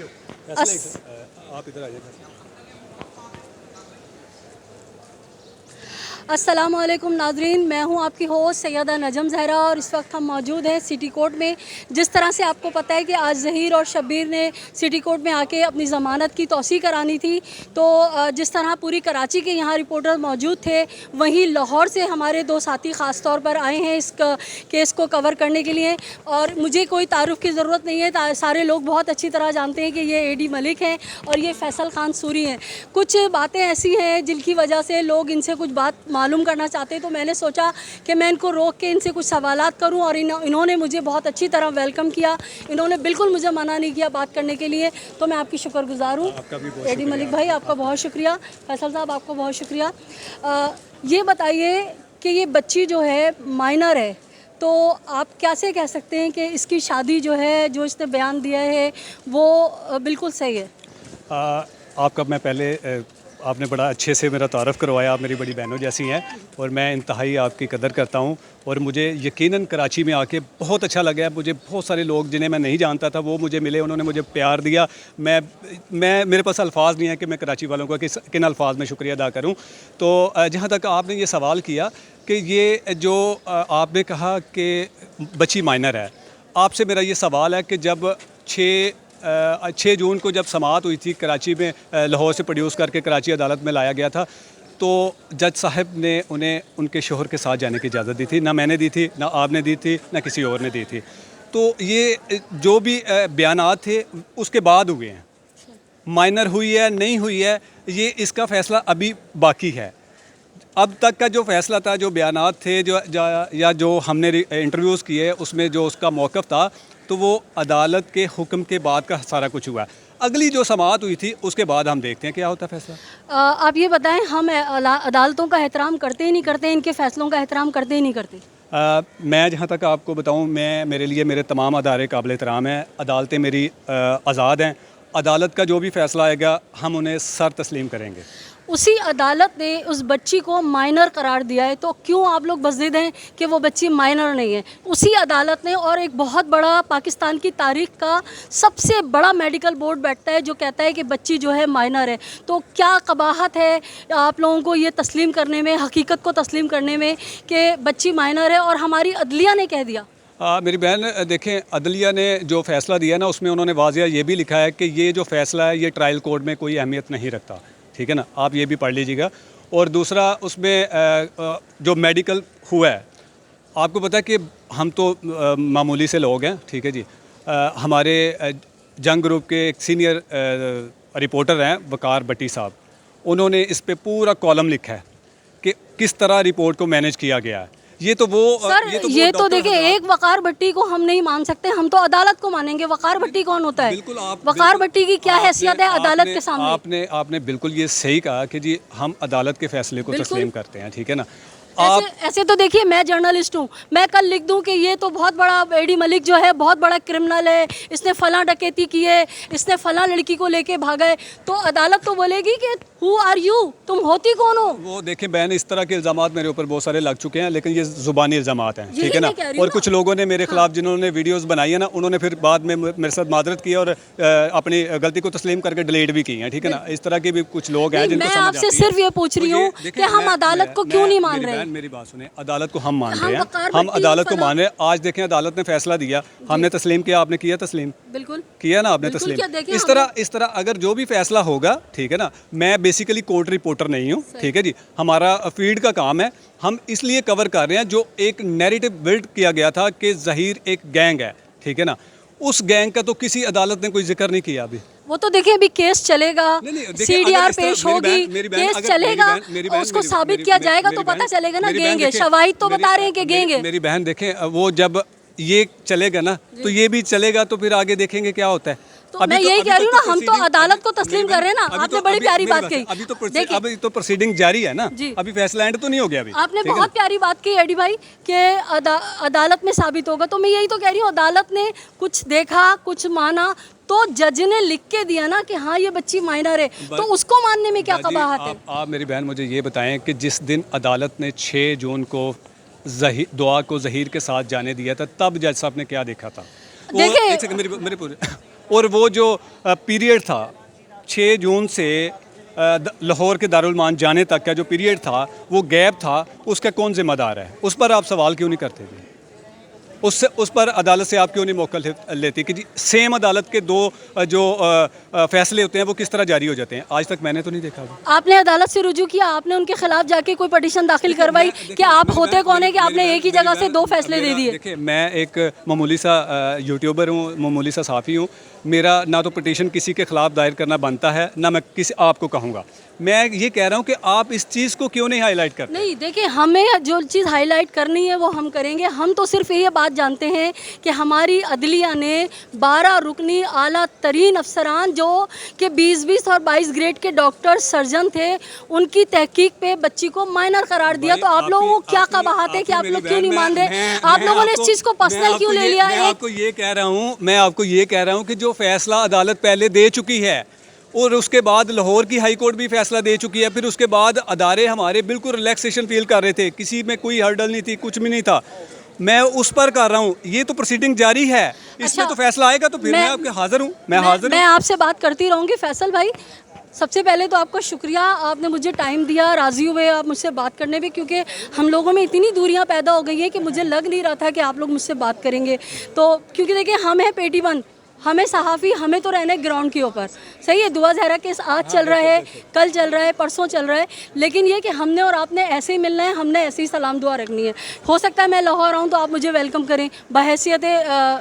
आप इधर आ जाइए। अस्सलामुअलैकुम नाज़रीन, मैं हूं आपकी होस्ट सैयदा नजम ज़हरा और इस वक्त हम मौजूद हैं सिटी कोर्ट में। जिस तरह से आपको पता है कि आज ज़हीर और शब्बीर ने सिटी कोर्ट में आके अपनी ज़मानत की तौसीक़ करानी थी, तो जिस तरह पूरी कराची के यहाँ रिपोर्टर मौजूद थे, वहीं लाहौर से हमारे दो साथी ख़ास तौर पर आए हैं इस केस को कवर करने के लिए। और मुझे कोई तारुफ़ की ज़रूरत नहीं है, सारे लोग बहुत अच्छी तरह जानते हैं कि ये एडी मलिक हैं और ये फैसल खान सूरी हैं। कुछ बातें ऐसी हैं जिनकी वजह से लोग इनसे कुछ बात मालूम करना चाहते हैं, तो मैंने सोचा कि मैं इनको रोक के इनसे कुछ सवालात करूं और इन्होंने मुझे बहुत अच्छी तरह वेलकम किया। इन्होंने बिल्कुल मुझे मना नहीं किया बात करने के लिए, तो मैं आपकी शुक्रगुजार हूँ। एडी मलिक भाई आपका बहुत शुक्रिया, फैसल साहब आपका बहुत शुक्रिया। ये बताइए कि ये बच्ची जो है माइनर है, तो आप कैसे कह सकते हैं कि इसकी शादी जो है, जो इसने बयान दिया है, वो बिल्कुल सही है? आपका मैं पहले आपने बड़ा अच्छे से मेरा तारफ़ करवाया। आप मेरी बड़ी बहनों जैसी हैं और मैं इंतहाई आपकी कदर करता हूं। और मुझे यकीनन कराची में आके बहुत अच्छा लगा। मुझे बहुत सारे लोग जिन्हें मैं नहीं जानता था वो मुझे मिले, उन्होंने मुझे प्यार दिया। मैं मेरे पास अल्फाज नहीं है कि मैं कराची वालों का किन अल्फाज में शुक्रिया अदा करूँ। तो जहाँ तक आपने ये सवाल किया कि ये जो आपने कहा कि बच्ची माइनर है, आपसे मेरा ये सवाल है कि जब 6 जून को जब समाअत हुई थी कराची में, लाहौर से प्रोड्यूस करके कराची अदालत में लाया गया था, तो जज साहब ने उन्हें उनके शोहर के साथ जाने की इजाज़त दी थी। ना मैंने दी थी, ना आपने दी थी, ना किसी और ने दी थी। तो ये जो भी बयानात थे उसके बाद हुए हैं। माइनर हुई है नहीं हुई है, ये इसका फ़ैसला अभी बाकी है। अब तक का जो फ़ैसला था, जो बयानात थे, या जो हमने इंटरव्यूज़ किए, उसमें जो उसका मौक़िफ़ था, तो वो अदालत के हुक्म के बाद का सारा कुछ हुआ। अगली जो समाअत हुई थी उसके बाद हम देखते हैं क्या होता है फ़ैसला। आप ये बताएं, हम अदालतों का एहतराम करते ही नहीं करते, इनके फ़ैसलों का एहतराम करते ही नहीं करते? मैं जहाँ तक आपको बताऊँ, मेरे लिए मेरे तमाम अदारे काबिल एहतराम हैं। अदालतें मेरी आज़ाद हैं। अदालत का जो भी फ़ैसला आएगा हम उन्हें सर तस्लीम करेंगे। उसी अदालत ने उस बच्ची को माइनर करार दिया है, तो क्यों आप लोग बज़िद हैं कि वो बच्ची माइनर नहीं है? उसी अदालत ने, और एक बहुत बड़ा पाकिस्तान की तारीख का सबसे बड़ा मेडिकल बोर्ड बैठता है जो कहता है कि बच्ची जो है माइनर है। तो क्या कबाहत है आप लोगों को ये तस्लीम करने में, हकीकत को तस्लीम करने में कि बच्ची माइनर है, और हमारी अदलिया ने कह दिया? मेरी बहन देखें, अदलिया ने जो फ़ैसला दिया ना, उसमें उन्होंने वाज़िया ये भी लिखा है कि ये जो फ़ैसला है ये ट्रायल कोर्ट में कोई अहमियत नहीं रखता। ठीक है ना, आप ये भी पढ़ लीजिएगा। और दूसरा, उसमें जो मेडिकल हुआ है, आपको पता है कि हम तो मामूली से लोग हैं, ठीक है जी। हमारे जंग ग्रुप के एक सीनियर रिपोर्टर हैं वकार भट्टी साहब, उन्होंने इस पे पूरा कॉलम लिखा है कि किस तरह रिपोर्ट को मैनेज किया गया है। ये तो देखिए, एक वकार भट्टी को हम नहीं मान सकते, हम तो अदालत को मानेंगे। वकार भट्टी कौन होता है? बिल्कुल, वकार भट्टी की क्या हैसियत है अदालत के सामने? आपने बिल्कुल ये सही कहा कि जी हम अदालत के फैसले को तस्लीम करते हैं, ठीक है ना। ऐसे तो देखिए, मैं जर्नलिस्ट हूँ, मैं कल लिख दूँ कि ये तो बहुत बड़ा एडी मलिक जो है बहुत बड़ा क्रिमिनल है, इसने फलां डकैती की है, इसने फलां लड़की को लेके भागा है, तो अदालत तो बोलेगी कि हु आर यू, तुम होती कौन हो? वो देखें बहन, इस तरह के इल्ज़ामात मेरे ऊपर बहुत सारे लग चुके हैं, लेकिन ये ज़ुबानी इल्ज़ामात हैं, ठीक है ना। और कुछ लोगों ने मेरे खिलाफ, जिन्होंने वीडियोस बनाई है ना, उन्होंने फिर बाद में मेरे साथ मादरत की और अपनी गलती को तस्लीम करके डिलीट भी की हैं, ठीक है ना। इस तरह के भी कुछ लोग हैं जिनको मैं आपसे सिर्फ ये पूछ रही हूँ कि हम अदालत को क्यों नहीं मान रहे? मेरी बात सुने, अदालत को हम मान रहे हैं, हम अदालत को मान रहे हैं। आज देखें, अदालत ने फैसला दिया, हमने तस्लीम किया, आपने किया तस्लीम? बिल्कुल किया ना आपने तस्लीम। इस तरह अगर जो भी फैसला होगा, ठीक है ना, मैं बेसिकली कोर्ट रिपोर्टर नहीं हूँ, ठीक है जी, हमारा फील्ड का काम है। हम इसलिए कवर कर रहे हैं, जो एक नैरेटिव बिल्ड किया गया था कि ज़हीर एक गैंग है, ठीक है ना, उस गैंग का तो किसी अदालत ने कोई जिक्र नहीं किया अभी। वो तो देखिए, अभी केस चलेगा, सीडीआर पेश होगी, केस चलेगा, उसको साबित किया जाएगा तो पता चलेगा ना गैंग है। शवाहिद तो बता रहे हैं कि गैंग है। मेरी बहन देखें, वो जब ये चलेगा ना तो ये भी चलेगा, तो फिर आगे देखेंगे क्या होता है। तो मैं यही कह रही हूँ ना, हम तो अदालत को तस्लीम कर रहे हैं ना। आपने बड़ी प्यारी बात कही। अभी तो प्रोसीडिंग जारी है ना, अभी फैसला एंड तो नहीं हो गया अभी। आपने बहुत प्यारी बात की एडी भाई कि अदालत में साबित होगा, तो मैं यही तो कह रही हूँ, अदालत ने कुछ देखा, कुछ माना, तो जज ने लिख के दिया ना कि हाँ ये बच्ची माइनर है, तो उसको मानने में क्या कबाहत है? आप मेरी बहन मुझे ये बताएं कि जिस दिन अदालत ने 6 जून को दुआ को ज़हीर के साथ जाने दिया था, तब जज साहब ने क्या देखा था? देखिए, एक सेकंड, मेरे पूरे और वो जो पीरियड था 6 जून से लाहौर के दारुल मान जाने तक का जो पीरियड था, वो गैप था, उसका कौन ज़िम्मेदार है? उस पर आप सवाल क्यों नहीं करते थे? उस पर अदालत से आप क्यों नहीं मौक़िफ़ लेती कि जी सेम अदालत के दो जो फ़ैसले होते हैं वो किस तरह जारी हो जाते हैं? आज तक मैंने तो नहीं देखा। आपने अदालत से रुजू किया, आपने उनके खिलाफ जाके कोई पटिशन दाखिल करवाई कि आप होते कौन है कि आपने एक ही जगह से 2 फैसले दे दिए? देखिए, मैं एक मामूली सा यूट्यूबर हूँ, मामूली सा सहाफ़ी हूँ। मेरा ना तो पटिशन किसी के ख़िलाफ़ दायर करना बनता है, ना मैं किसी आपको कहूँगा। मैं ये कह रहा हूँ कि आप इस चीज़ को क्यों नहीं हाईलाइट करते? नहीं, देखिए, हमें जो चीज़ हाईलाइट करनी है वो हम करेंगे। हम तो सिर्फ ये बात जानते हैं कि हमारी अदलिया ने 12 रुकनी आला तरीन अफसरान जो कि 20-20 और 22 ग्रेड के डॉक्टर सर्जन थे, उनकी तहकीक पे बच्ची को माइनर करार दिया। तो आप लोगों को क्या कबाहत है कि आप लोग क्यों नहीं मान रहे? आप लोगों ने इस चीज़ को पर्सनल क्यों ले लिया? मैं आपको ये कह रहा हूँ कि जो फैसला अदालत पहले दे चुकी है और उसके बाद लाहौर की हाई कोर्ट भी फैसला दे चुकी है, फिर उसके बाद अदारे हमारे बिल्कुल रिलैक्सेशन फील कर रहे थे, किसी में कोई हर्डल नहीं थी, कुछ भी नहीं था। मैं उस पर कर रहा हूँ, ये तो प्रोसीडिंग जारी है, इसमें तो फैसला आएगा तो फिर मैं आपके हाजिर हूँ। मैं आपसे बात करती रहूँगी। फैसल भाई, सबसे पहले तो आपका शुक्रिया, आपने मुझे टाइम दिया, राज़ी हुए आप मुझसे बात करने पे, क्योंकि हम लोगों में इतनी दूरियां पैदा हो गई है कि मुझे लग नहीं रहा था कि आप लोग मुझसे बात करेंगे। तो क्योंकि देखिए, हम हैं पेटी बंद, हमें सहाफ़ी, हमें तो रहना है ग्राउंड के ऊपर। सही है, दुआ ज़हरा केस आज चल रहा है, कल चल रहा है, परसों चल रहा है, लेकिन ये कि हमने और आपने ऐसे ही मिलना है, हमने ऐसी ही सलाम दुआ रखनी है। हो सकता है मैं लाहौर आऊँ तो आप मुझे वेलकम करें बहैसियत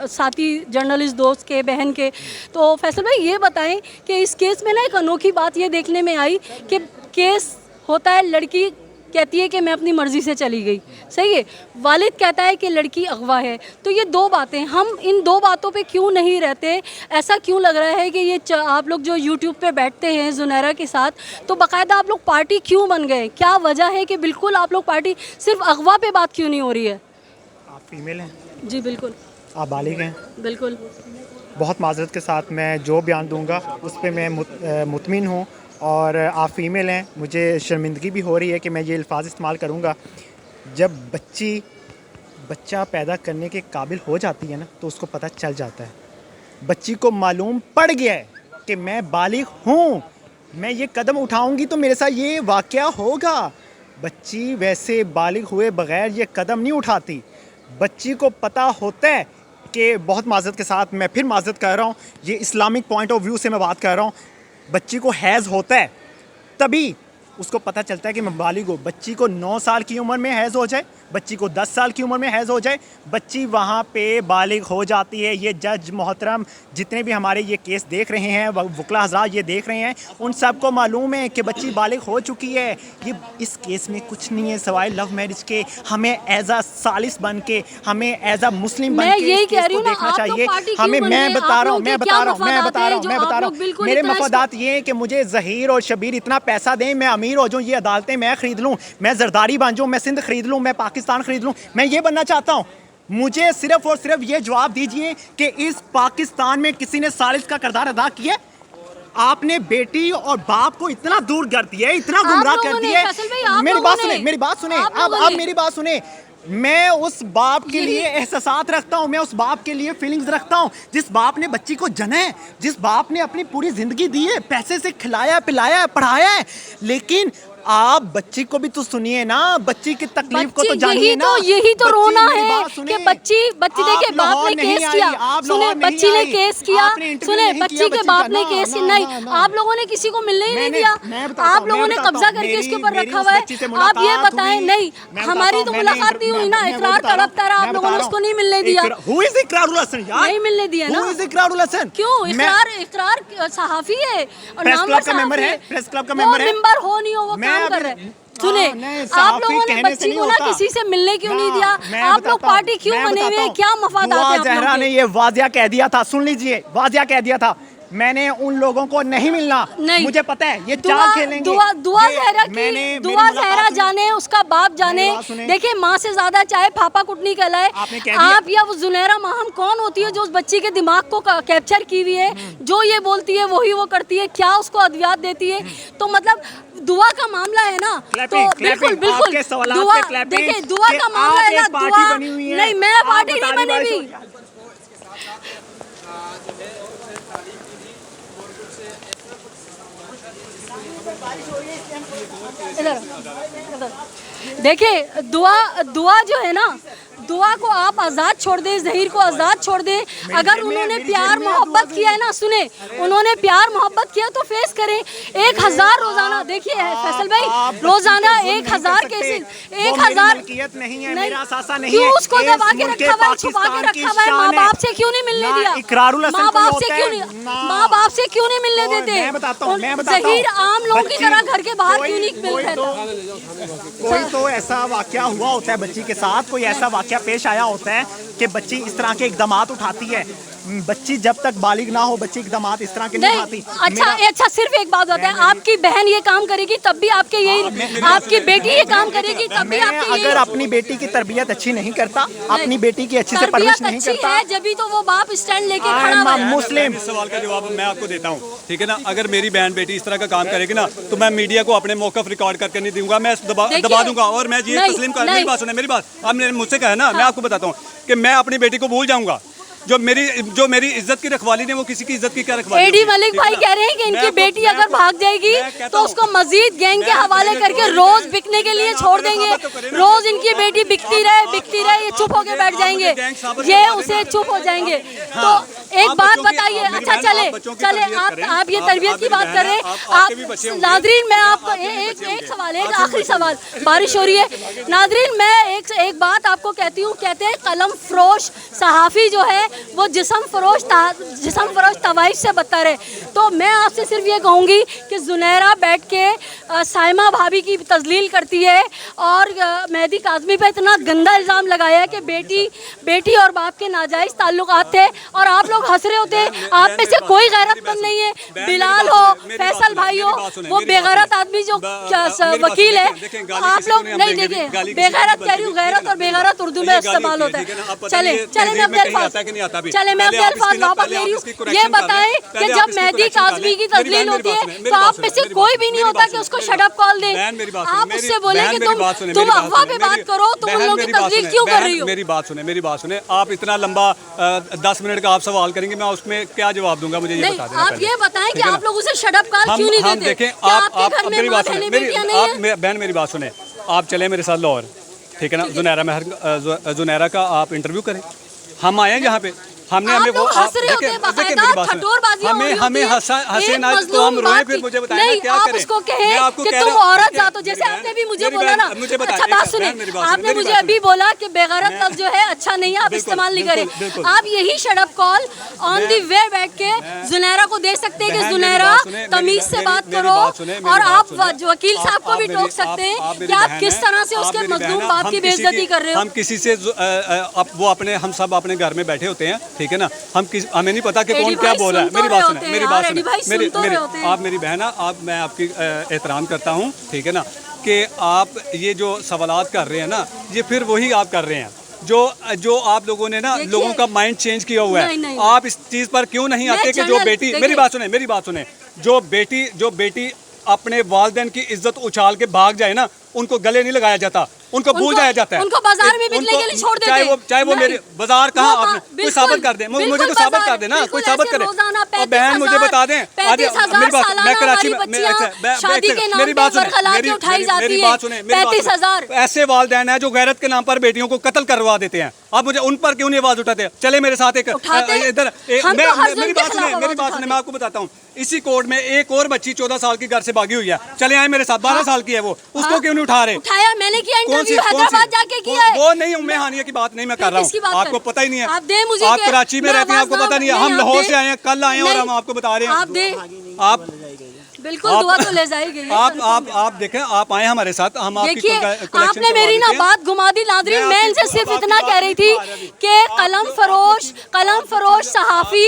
साथी जर्नलिस्ट दोस्त के, बहन के। तो फैसल भाई, ये बताएं कि इस केस में ना एक अनोखी बात ये देखने में आई कि केस होता है, लड़की कहती है कि मैं अपनी मर्ज़ी से चली गई, सही है, वालिद कहता है कि लड़की अगवा है। तो ये 2 बातें, हम इन 2 बातों पे क्यों नहीं रहते? ऐसा क्यों लग रहा है कि ये आप लोग जो यूट्यूब पे बैठते हैं ज़ुनैरा के साथ, तो बाकायदा आप लोग पार्टी क्यों बन गए? क्या वजह है कि बिल्कुल आप लोग पार्टी, सिर्फ अगवा पे बात क्यों नहीं हो रही है? आप फीमेल हैं? जी बिल्कुल। आप बालिग हैं? बिल्कुल। बहुत माज़रत के साथ मैं जो बयान दूंगा उस पर मैं मुतमिन हूँ, और आप फ़ीमेल हैं, मुझे शर्मिंदगी भी हो रही है कि मैं ये अल्फाज इस्तेमाल करूँगा। जब बच्चा पैदा करने के काबिल हो जाती है ना, तो उसको पता चल जाता है, बच्ची को मालूम पड़ गया है कि मैं बालिग हूँ, मैं ये कदम उठाऊँगी तो मेरे साथ ये वाक़या होगा। बच्ची वैसे बालिग हुए बग़ैर ये कदम नहीं उठाती। बच्ची को पता होता है कि, बहुत माज़रत के साथ मैं फिर माज़रत कर रहा हूँ, ये इस्लामिक पॉइंट ऑफ व्यू से मैं बात कर रहा हूँ, बच्ची को हैज़ होता है तभी उसको पता चलता है कि मैं बालिग हूँ। बच्ची को 9 साल की उम्र में हैज़ हो जाए, बच्ची को 10 साल की उम्र में हैज़ हो जाए, बच्ची वहाँ पे बालिग हो जाती है। ये जज मोहतरम जितने भी हमारे ये केस देख रहे हैं, वकला हज़रात ये देख रहे हैं, उन सब को मालूम है कि बच्ची बालिग हो चुकी है। ये इस केस में कुछ नहीं है सवाए लव मैरिज के। हमें एज अ सालिस बन के, हमें एज अ मुस्लिम बन के इस केस को देखना चाहिए। हमें, मैं बता रहा हूँ, मेरे मफादात ये हैं कि मुझे ज़हीर और शबीर इतना पैसा दें, मैं अमीर हो जाऊँ, ये अदालतें मैं ख़रीद लूँ, मैं जरदारी बन जाऊँ, मैं सिंध ख़रीद लूँ, मैं पाकिस्तान ख़रीद लूँ, मैं ये बनना चाहता हूँ। मुझे सिर्फ और सिर्फ ये जवाब दीजिए कि इस पाकिस्तान में किसी ने सालिस का किरदार अदा किया? आपने बेटी और बाप को इतना दूर कर दिया, इतना गुमराह कर दिया। मेरी बात सुने, अब मेरी बात सुने। मैं उस बाप के लिए एहसासात रखता हूँ, मैं उस बाप के लिए फीलिंग्स रखता हूँ जिस बाप ने बच्ची को जना है, जिस बाप ने अपनी पूरी ज़िंदगी दी है, पैसे से खिलाया पिलाया पढ़ाया है। लेकिन आप बच्ची को भी तो सुनिए ना, बच्ची की तकलीफ को तो जानिए ना। यही तो रोना है कि बच्ची देखिए, बाप ने केस किया, सुने, बच्ची ने केस किया, सुने, बच्ची के बाप ने केस नहीं, आप लोगों ने किसी को मिलने ही नहीं दिया, आप लोगों ने कब्जा करके इसके ऊपर रखा हुआ है। आप ये बताएं, नहीं, हमारी तो मुलाकात नहीं हुई ना, इकरार तड़पता रहा, आप लोगों ने उसको नहीं मिलने दिया। नहीं मिलने दिया ना, क्यों? इकरार सहाफ़ी है और नामवर सहाफ़ी है, प्रेस क्लब का मेंबर है, मेंबर हो नहीं हो वो काम कर रहे हैं। सुने, आप लोगों ने बच्ची को ना किसी से मिलने क्यों नहीं दिया? आप लोग पार्टी क्यों बने हुए हैं? क्या मफादात है आप लोगों के? ज़हरा ने ये वाजिया कह दिया था, सुन लीजिए, वाजिया कह दिया था, मैंने उन लोगों को नहीं मिलना। नहीं, मुझे पता है ये चाल खेलेंगे। दुआ ज़हरा जाने, उसका बाप जाने। देखिए, माँ से ज्यादा चाहे पापा कुटनी कहलाए, आप या वो ज़ुनैरा माहम कौन होती है जो उस बच्ची के दिमाग को कैप्चर की हुई है, जो ये बोलती है वही वो करती है, क्या उसको अद्वियात देती है? तो मतलब दुआ का मामला है ना, तो बिल्कुल दुआ, देखिए, दुआ का मामला है ना, दुआ नहीं, मैं पार्टी नहीं बनी हुई। इधर इधर देखिए, दुआ जो है ना, दुआ को आप आज़ाद छोड़ दें, ज़हीर को आज़ाद छोड़ दें। अगर उन्होंने प्यार मोहब्बत किया है ना, सुने, उन्होंने प्यार मोहब्बत किया तो फेस करें। 1000 रोजाना, देखिए फैसल भाई, रोजाना 1000 केसेस, 1000 नहीं है, मेरा सासा नहीं क्यों है। उसको दबा के रखा हुआ है, छुपा के रखा हुआ है? माँ बाप से क्यों नहीं मिलने दिया? माँ बाप से क्यों नहीं, माँ बाप से क्यों नहीं मिलने देते? मैं बताता हूँ, ज़हीर आम लोगों की तरह घर के बाहर क्यों नहीं मिलता? कोई तो ऐसा वाकया हुआ होता है बच्ची के साथ, कोई ऐसा वाकया पेश आया होता है कि बच्ची इस तरह के इकदामात उठाती है। बच्ची जब तक बालिग ना हो, बच्ची इकदामात इस तरह के नहीं उठाती। अच्छा, सिर्फ एक बात होता है, आपकी बहन ये काम करेगी तब भी आपके यही, आपकी बेटी ये काम करेगी तब भी आपके यही। अगर अपनी बेटी की तरबियत अच्छी नहीं करता, अपनी बेटी की अच्छी से परवरिश नहीं करता है, जब भी तो वो बाप स्टैंड लेके खड़ा हुआ है। मुस्लिम। इस सवाल का जवाब मैं आपको देता हूँ, ठीक है ना। अगर मेरी बहन बेटी इस तरह का काम करेगी ना, तो मैं मीडिया को अपने मौक़िफ़ रिकॉर्ड करके नहीं दूंगा, मैं दबा दूंगा। और मैं ये तस्लीम कर, मेरी बात सुने, मेरी बात आपने मुझसे कहा ना, मैं आपको बताता हूँ कि मैं अपनी बेटी को भूल जाऊंगा। जो मेरी इज्जत की रखवाली ने, वो किसी की इज्जत की क्या रखवाली? एडी मलिक भाई कह रहे हैं कि इनकी बेटी अगर भाग जाएगी तो उसको मजीद गैंग के हवाले करके रोज बिकने के लिए छोड़ देंगे। रोज इनकी बेटी बिकती रहे, ये चुप होके बैठ जाएंगे, ये उसे चुप हो जाएंगे। तो एक बात बताइए, अच्छा चले आप ये तरबियत की बात कर रहे हैं। नादरीन, मैं आपको एक सवाल है, आखिरी सवाल, बारिश हो रही है नादरीन, मैं एक बात आपको कहती हूँ। कहते हैं कलम फरोश सहाफ़ी जो है वो जिस्म फरोश तवाइफ से बदतर है। तो मैं आपसे सिर्फ ये कहूँगी कि जुनैरा बैठ के साइमा भाभी की तजलील करती है और मेहदी काज़मी पे इतना गंदा इल्ज़ाम लगाया है कि बेटी और बाप के नाजायज़ ताल्लुकात थे और आप लोग हंस रहे होते। आप में से कोई गैरतमंद नहीं है, बिलाल हो, फैसल भाई हो, वो बेगैरत आदमी जो वकील है, आप लोग नहीं देखें। बेगैरत कह रही हूँ, गैरत और बेगैरत उर्दू में इस्तेमाल होता है। चले मैं अपने अल्फाज वापस ले रही हूँ। ये बताएं कि जब मेहदी काज़मी की तस्लील होती है तो आप में से कोई भी नहीं होता कि उसको शट अप कॉल दे। आप उससे बोले कि तुम अफवाह पे बात करो, तुम उन लोगों की तस्लील क्यों कर रही हो? मेरी बात सुने। आप इतना लंबा 10 मिनट का आप सवाल करेंगे, मैं उसमें क्या जवाब दूंगा? मुझे ये बता दें। आप ये बताएं कि आप लोग उसे शट अप कॉल क्यों नहीं देते? देखें, आप मेरी बात सुने, बहन मेरी बात सुने। आप चले मेरे साथ लाहौर, ठीक है ना। जुनैरा का आप इंटरव्यू करें। हम आए हैं यहाँ पे, हमने वो हमें हंसे ना तो हम रोए, फिर मुझे बताएं क्या करें? उसको कहें कि तुम औरत जातो, जैसे आपने भी मुझे बोला ना। अच्छा बात सुने, आपने मुझे अभी बोला कि बेगैरत लफ्ज़ जो है अच्छा नहीं है, आप इस्तेमाल नहीं करें। आप यही shut up call on the way बैठ के जुनैरा को दे सकते हैं कि जुनैरा तमीज से बात करो, और आप वकील साहब को भी टोक सकते हैं कि आप किस तरह से उसके मजलूम बाप की बेइज्जती कर रहे हो। हम किसी से हम सब अपने घर में बैठे होते हैं, ठीक है ना। हमें नहीं पता कि कौन क्या बोल रहा है। मेरी बात सुने, आप मेरी बहन है, मैं आपकी एहतराम करता हूँ, ठीक है ना, कि आप ये जो सवालात कर रहे हैं ना, ये फिर वही आप कर रहे हैं जो आप लोगों ने ना लोगों का माइंड चेंज किया हुआ है। आप इस चीज़ पर क्यों नहीं आते कि जो बेटी, मेरी बात सुने, जो बेटी अपने वालिदैन की इज्जत उछाल के भाग जाए ना, उनको गले नहीं लगाया जाता, उनको भूल जाया जाता है। उनको बाजार में बिकने के लिए छोड़ देते हैं। चाहे वो मेरे बाजार कहाँ, आपने कोई साबित कर दे, मुझे तो साबित कर देना, कोई साबित करे। और बहन मुझे बता दें, मेरी बात, मैं कराची में, मेरी बात सुने, ऐसे वालिदैन हैं जो गैरत के नाम पर बेटियों को कत्ल करवा देते हैं। आप मुझे उन पर क्यों नहीं आवाज उठाते? चले मेरे साथ इधर, मेरी बात सुने, मैं आपको बताता हूँ। इसी कोर्ट में एक और बच्ची 14 साल की घर से भागी हुई है, चले आए मेरे साथ, 12 साल की है वो, उसको क्यों नहीं उठा रहे? उठाया मैंने किया, इंटरव्यू हैदराबाद जाके किया है। वो नहीं, उम्मे हानिया की बात नहीं मैं कर रहा हूँ, आपको पता ही नहीं है। आप कराची में रहते हैं, आपको पता नहीं है। हम लाहौर से आए हैं, कल आए हैं, और हम आपको बता रहे हैं। आप बिल्कुल दुआ तो ले जाएगी। आप देखें, आप आए हमारे साथ, हम देखिए, आपने मेरी ना बात घुमा दी नादरीन। मैं इनसे सिर्फ इतना कह रही थी कि कलम फरोश सहाफ़ी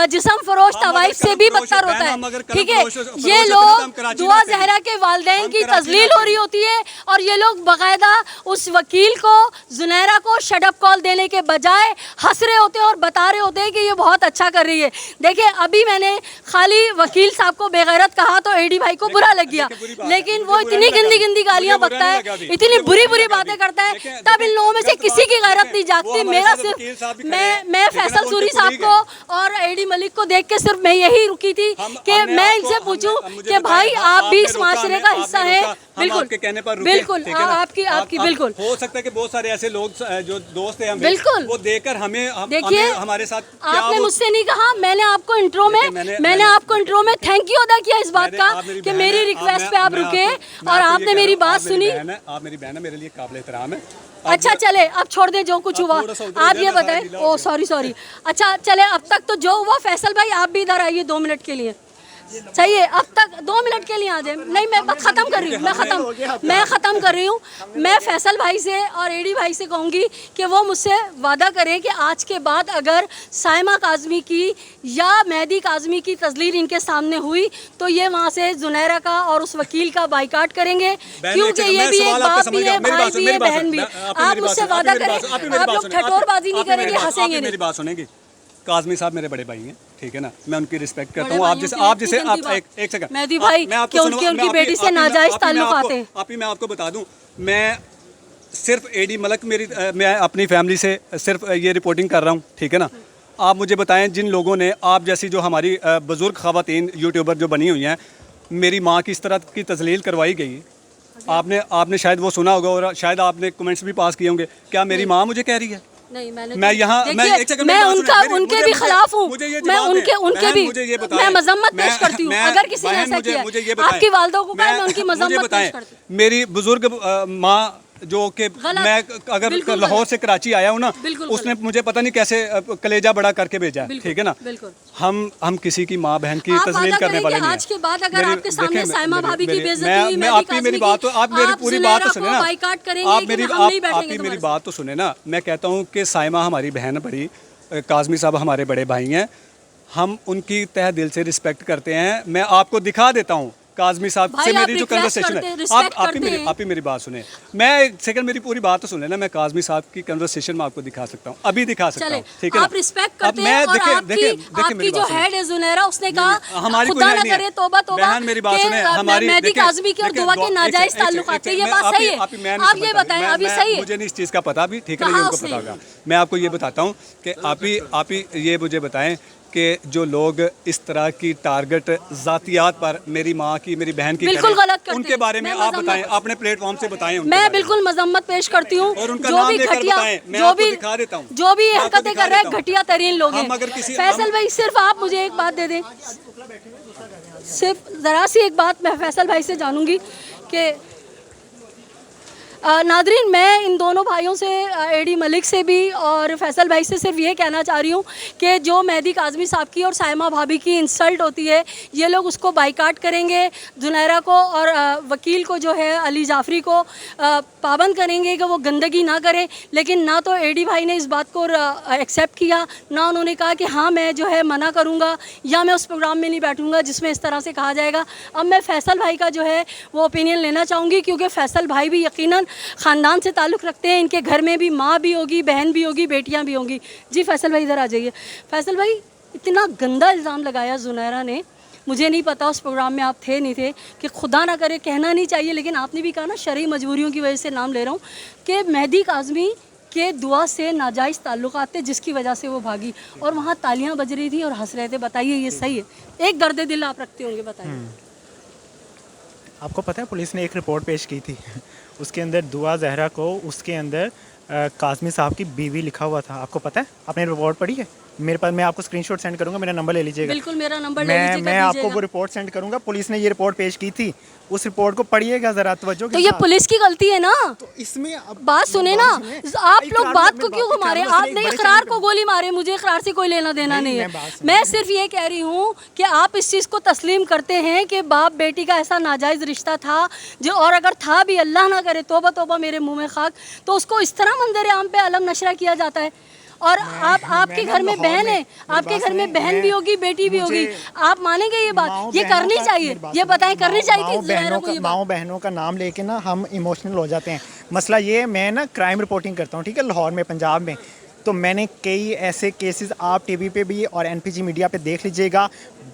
जिस्म फरोश तवाइफ से भी बदतर होता है, ठीक है। ये लोग दुआ ज़हरा के वालिदैन की तजलील हो रही होती है और ये लोग बाकायदा उस वकील को, जुनैरा को शट अप कॉल देने के बजाय हंस रहे होते हैं और बता रहे होते हैं कि ये बहुत अच्छा कर रही है। देखिए, अभी मैंने खाली वकील साहब को बेगैरत गलत कहा तो एडी भाई को बुरा लग गया, लेकिन वो इतनी गंदी गंदी गालियां बकता है, इतनी बुरी बुरी बातें करता है, तब इन लोगों में से किसी की गैरत नहीं जागती। मेरा सिर्फ मैं फैसल सूरी साहब को और एडी मलिक को देख के सिर्फ मैं यही रुकी थी कि मैं इनसे पूछूं कि भाई आप भी इस माशरे का हिस्सा है। बिल्कुल बिल्कुल आपकी बिल्कुल हो सकता है कि बहुत सारे ऐसे लोग जो दोस्त हैं हमें, बिल्कुल वो देखकर हमें देखिए हमारे साथ आपने मुझसे नहीं कहा, मैंने आपको इंट्रो में थैंक यू अदा किया इस बात का कि मेरी रिक्वेस्ट पे आप रुके और आपने मेरी बात सुनी। आप मेरी बहन है, मेरे लिए काबिल एहतराम है। अच्छा चले अब छोड़ दे जो कुछ हुआ, आप ये बताएं। ओ सॉरी अच्छा चले, अब तक तो जो हुआ, फैसल भाई आप भी इधर आइए 2 मिनट के लिए। चाहिए अब तक 2 मिनट के लिए आ जाए। नहीं मैं बात ख़त्म कर रही हूँ, मैं ख़त्म कर रही हूँ। मैं फैसल भाई से और एडी भाई से कहूँगी कि वो मुझसे वादा करें कि आज के बाद अगर साइमा काज़मी की या मेहदी काज़मी की तस्लीर इनके सामने हुई तो ये वहाँ से जुनैरा का और उस वकील का बाइकाट करेंगे, क्योंकि ये भी एक बाप भी है, भाई भी है, बहन भी। आप मुझसे वादा करें, आप लोग ठटोरबाजी नहीं करेंगे, हंसेंगे नहीं। मेरी बात सुनेंगी, काज़मी साहब मेरे बड़े भाई हैं, ठीक है ना, मैं उनकी रिस्पेक्ट करता हूँ। आप जैसे एक सेकंड मेहदी भाई कि उनकी बेटी से नाजायज ताल्लुकात हैं। मैं आपको बता दूं, मैं सिर्फ एडी मलिक मैं अपनी फैमिली से सिर्फ ये रिपोर्टिंग कर रहा हूँ, ठीक है ना। आप मुझे बताएं, जिन लोगों ने आप जैसी जो हमारी बुजुर्ग ख़वातीन यूट्यूबर जो बनी हुई हैं, मेरी माँ की इस तरह की तजलील करवाई गई, आपने शायद वो सुना होगा और शायद आपने कमेंट्स भी पास किए होंगे। क्या मेरी माँ मुझे कह रही है? नहीं मैं यहाँ मैं उनके भी खिलाफ हूँ, मैं उनके भी मैं मजम्मत पेश करती हूँ। अगर किसी ने ऐसा किया, आपकी वालदा को कहा, मैं उनकी मजम्मत पेश करती हूँ। मेरी बुजुर्ग माँ जो कि मैं अगर लाहौर से कराची आया हूँ ना, उसने मुझे पता नहीं कैसे कलेजा बड़ा करके भेजा, ठीक है ना। हम किसी की माँ बहन की तस्लील करने वाले नहीं हैं। आज के बाद अगर आपके सामने साइमा भाभी की बेइज्जती हुई, आप मेरी बात तो आप मेरी पूरी बात तो सुने ना, आप मेरी बात तो सुने ना। मैं कहता हूँ कि साइमा हमारी बहन बड़ी, काज़मी साहब हमारे बड़े भाई हैं, हम उनकी तह दिल से रिस्पेक्ट करते हैं। मैं आपको दिखा देता हूँ काज़मी साहब से मेरी जो कन्वर्सेशन है, आप ही मेरी बात सुने। मैं एक सेकंड, मेरी पूरी बात तो सुने ना। मैं काज़मी साहब की कन्वर्सेशन में आपको दिखा सकता हूँ, अभी दिखा सकता हूँ, ठीक है ना। आप रिस्पेक्ट करते हैं और आपकी जो हेड है जुनैरा, उसने कहा खुदा ना करे तौबा तौबा, मेरी बात सुने, हमारी मेहदी काज़मी की और दुआ के नाजायज ताल्लुकात थे, ये बात सही है। आप ये बताएं, अभी सही है? मुझे नहीं इस चीज़ का पता भी, ठीक है, ये उनको पता होगा। मैं आपको ये बताता हूँ कि आप ही ये मुझे बताएं कि जो लोग इस तरह की टारगेट ज़ातियात पर मेरी माँ की, मेरी बहन की बिल्कुल गलत करते हैं, उनके बारे में आप बताएं, अपने प्लेटफॉर्म से बताएं। मैं बिल्कुल मजम्मत पेश करती हूँ। जो भी घटिया, जो भी हरकतें कर रहे हैं, घटिया तरीन लोग हैं। फैसल भाई सिर्फ आप मुझे एक बात दे दें, सिर्फ ज़रा सी एक बात मैं फैसल भाई से जानूंगी कि नादरीन, मैं इन दोनों भाइयों से, एडी मलिक से भी और फैसल भाई से सिर्फ ये कहना चाह रही हूँ कि जो मेहदी काज़मी साहब की और साइमा भाभी की इंसल्ट होती है, ये लोग उसको बाइकाट करेंगे। जुनैरा को और वकील को जो है अली जाफरी को पाबंद करेंगे कि वो गंदगी ना करें। लेकिन ना तो एडी भाई ने इस बात को एक्सेप्ट किया, ना उन्होंने कहा कि हाँ मैं जो है मना करूँगा या मैं उस प्रोग्राम में नहीं बैठूँगा जिसमें इस तरह से कहा जाएगा। अब मैं फैसल भाई का जो है वो ओपिनियन लेना चाहूँगी, क्योंकि फैसल भाई भी यकीनन ख़ानदान से ताल्लुक़ रखते हैं। इनके घर में भी माँ भी होगी, बहन भी होगी, बेटियाँ भी होंगी। जी फैसल भाई इधर आ जाइए। फैसल भाई, इतना गंदा इल्ज़ाम लगाया जुनैरा ने, मुझे नहीं पता उस प्रोग्राम में आप थे नहीं थे, कि खुदा ना करे, कहना नहीं चाहिए लेकिन आपने भी कहा ना, शरई मजबूरियों की वजह से नाम ले रहा हूँ, कि मेहदी काज़मी के दुआ से नाजायज़ ताल्लुकात थे जिसकी वजह से वो भागी और वहाँ तालियाँ बज रही थी और हंस रहे थे। बताइए ये सही है? एक दर्द दिल आप रखते होंगे, बताइए। आपको पता है पुलिस ने एक रिपोर्ट पेश की थी, उसके अंदर दुआ जहरा को उसके अंदर काज़मी साहब की बीवी लिखा हुआ था। आपको पता है? आपने रिपोर्ट पढ़ी है? मेरे पास, मैं आपको स्क्रीनशॉट सेंड करूंगा, मेरा नंबर ले लीजिएगा। बिल्कुल मेरा नंबर ले लीजिएगा। मैं आपको वो रिपोर्ट सेंड करूंगा। पुलिस ने ये रिपोर्ट पेश की थी, उस रिपोर्ट को पढ़िएगा जरा तवज्जो के साथ। तो ये पुलिस की गलती है ना? तो इसमें बात सुने ना, आप लोग बात को क्यों घुमा रहे हैं? आपने इकरार को गोली मारे, मुझे इकरार से कोई लेना देना नहीं है। मैं सिर्फ ये कह रही हूँ कि आप इस चीज़ को तस्लीम करते हैं कि बाप बेटी का ऐसा नाजायज़ रिश्ता था जो, और अगर था भी, अल्लाह ना करे, तौबा तौबा मेरे मुँह में खाक, तो उसको इस तरह मंजर आम पे अलम नशरा किया जाता है। और आपके घर में बहन है, आपके घर में बहन भी होगी, बेटी भी होगी, आप मानेंगे ये बात? ये करनी चाहिए, ये बताएं, करनी चाहिए थी? माओ बहनों का नाम लेके ना हम इमोशनल हो जाते हैं। मसला ये, मैं ना क्राइम रिपोर्टिंग करता हूँ, ठीक है, लाहौर में, पंजाब में। तो मैंने कई ऐसे केसेस आप टीवी पे भी और एनपीजी मीडिया पे देख लीजिएगा,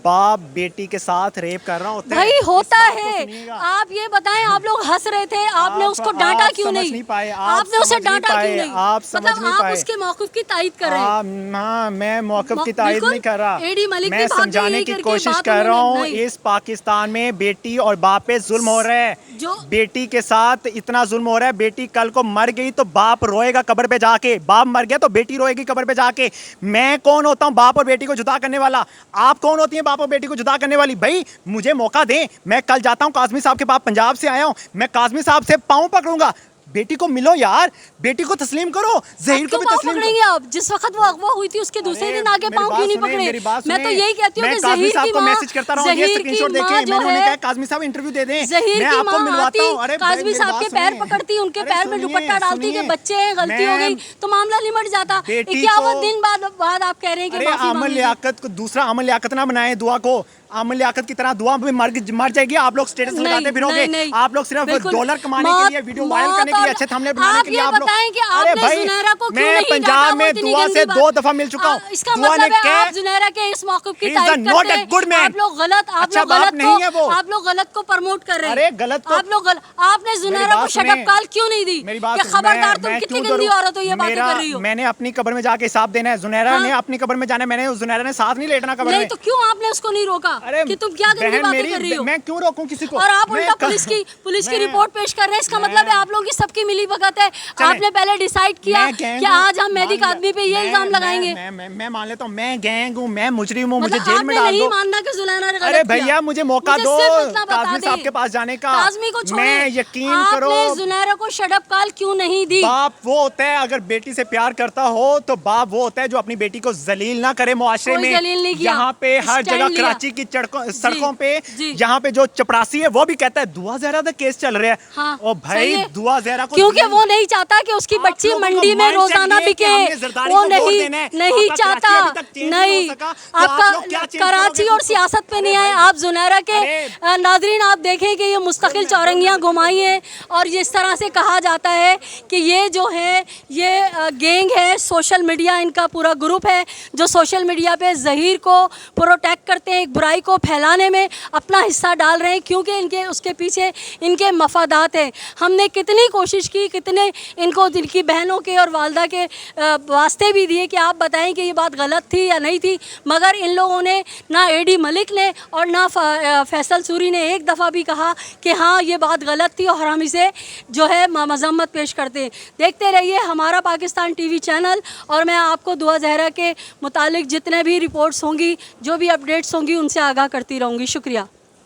बाप बेटी के साथ रेप कर रहा होता है, भाई इस होता बात को है। सुनिएगा। आप ये बताएं, आप लोग हंस रहे थे, आपने उसको डांटा क्यों समझ नहीं पाए, आपने उसे समझ नहीं डांटा पाए, क्यों नहीं? आप समझ मतलब नहीं आप पाए। उसके मौक़िफ़ की तायद कर रहे हैं। हाँ, मैं मौक़िफ़ की तायद बिल्कुल, नहीं कर रहा, एडी मलिक मैं भी भाग गई समझाने यही की करके, कोशिश बात कर रहा उन्होंने हूँ। नहीं। इस पाकिस्तान में बेटी और बाप पे जुल्म हो रहा है, जो बेटी के साथ इतना जुल्म हो रहा है। बेटी कल को मर गई तो बाप रोएगा कब्र पे जाके, बाप मर गया तो बेटी रोएगी कब्र पे जाके। मैं कौन होता हूँ बाप और बेटी को जुदा करने वाला? आप कौन होती हैं बाप और बेटी को जुदा करने वाली? भाई मुझे मौका दें, मैं कल जाता हूँ काज़मी साहब के पास, पंजाब से आया हूँ, मैं काज़मी साहब से पाँव पकड़ूंगा, बेटी को मिलो यार, बेटी को तस्लीम करो, जहीर को भी पाँव तस्लीम पकड़ेंगे आप? जिस वक्त वो अगवा हुई थी उसके दूसरे दिन आके पाँव क्यों नहीं पकड़े? मैं तो यही कहती हूँ कि काज़मी ज़हीर साहब की को माँ, मैसेज करता रहा हूँ, ये ज़हीर की स्क्रीनशॉट माँ देखें, जो मैंने उन्हें है, कहा काज़मी साहब इंटरव्यू दे दें, ज़हीर मैं की आपको माँ मिलवाता आती, हूँ। अरे काज़मी मेरी साहब बात के पैर सुनिए। पकड़ती, उनके अरे पैर में सुनिए, दुपट्टा डालती कि सुनिए। बच्चे हैं, गलती हो गई, तो मामला निमट जाता। बेटी 51 को- दिन बाद आप कह रहे हैं कि अरे माफी अमन मांगी। लियाकत को दूसरा अमन लियाकत ना बनाए दुआ को, अमन लियाकत की तरह दुआ में मर जाएगी। आप लोग स्टेटस नहीं, लगाते फिरोगे, नहीं, आप लोग सिर्फ बिल्कुल। डॉलर कमाने के लिए, वीडियो वायरल करने के लिए, अच्छे थंबनेल बनाने के लिए आप आप ये लोग। बताएं कि अरे आपने भाई, जुनैरा को क्यों मैं नहीं डांटा? पंजाब वो में इतनी दुआ गंदी से बात। 2 दफा मिल चुका हूँ। इसका दुआ मतलब ने है कहा आप जुनैरा के इस मौक़िफ़ की He is a तारीफ not करते a हैं। good man। आप लोग गलत, अच्छा बाप नहीं है वो। आप लोग गलत को प्रमोट कर रहे हैं। अरे गलत को- आप लोग आपने जुनैरा को बात शटअप सुनिए। कॉल क्यों नहीं दी? मेरी बात कि सुन, खबरदार तुम मैं कितनी क्यों गंदी डरूं? औरत हो, ये बातें कर रही हो। मैंने अपनी कब्र में जाके हिसाब देना है, जुनैरा हाँ। ने अपनी कब्र में जाना है, मैंने उस जुनैरा ने साथ नहीं लेटना कब्र नहीं में। तो क्यों आपने उसको नहीं रोका अरे कि तुम क्या गंदी बहन बातें मेरी, कर रही हो? मैं क्यों रोकूं किसी को? और आप मैं उल्टा कहा- पुलिस की मैं- रिपोर्ट पेश कर रहे हैं। इसका मैं- मतलब है आप लोगों की सबकी मिली भगत है। चलें। आपने पहले डिसाइड किया मैं गैंग कि हूं, आज हम मेहदी मान कादमी पे ये लिया। इल्जाम लगाएंगे। मैं मान लेता हूँ, मैं गैंग हूँ, मैं मुजरिम हूँ, मुझे मतलब जेल में आपने डाल नहीं दो। मानना कि जुलैना ने गलत अरे किया। भैया मुझे मौका मुझे दो सिर्फ इतना बता काज़मी साहब दें। के पास जाने का। काज़मी को छोड़िए, मैं यकीन करो, आपने जुनैरा को शटअप कॉल क्यों नहीं दी? बाप वो होता है अगर बेटी से प्यार करता हो तो बाप वो होता है जो अपनी बेटी को जलील ना करे मुआशरे कोई में। जलील नहीं किया। यहाँ पे हर स्टैंड जगह लिया। कराची की सड़कों पे जी। यहाँ पे जो चपरासी है वो भी कहता है दुआ जहरा का केस चल रहा है। हाँ, ओ भाई सही है। दुआ जहरा को क्योंकि जलील- वो नहीं चाहता कि उसकी आप बच्ची लोगों का मंडी में mindset रोजाना ये है कि बिके। हमने जरदारी वो को वोट नहीं देना है। नहीं आपका चाहता। कराची अभी तक change नहीं नहीं, हो सका, तो आप आपका लोग क्या change कराची करोगे और खुद को? सियासत पे नहीं अरे आए भाई, आप। जुनैरा के अरे नादरीन आप देखें कि ये मुस्तकिल चौरंगियाँ घुमाई हैं और जिस तरह से कहा जाता है कि ये जो है ये गैंग है, सोशल मीडिया इनका पूरा ग्रुप है जो सोशल मीडिया पे ज़हीर को प्रोटेक्ट करते हैं, एक बुराई को फैलाने में अपना हिस्सा डाल रहे हैं क्योंकि इनके उसके पीछे इनके मफादात हैं। हमने कितनी कोशिश की, कितने इनको इनकी बहनों के और वालदा के वास्ते भी दिए कि आप बताएं कि ये बात गलत थी या नहीं थी, मगर इन लोगों ने, ना एडी मलिक ने और ना फैसल सूरी ने एक दफ़ा भी कहा कि हाँ ये बात गलत थी और हम इसे जो है मजम्मत पेश करते हैं। देखते रहिए हमारा पाकिस्तान टीवी चैनल और मैं आपको दुआ जहरा के मुतालिक जितने भी रिपोर्ट्स होंगी, जो भी अपडेट्स होंगी उनसे आगाह करती रहूँगी। शुक्रिया।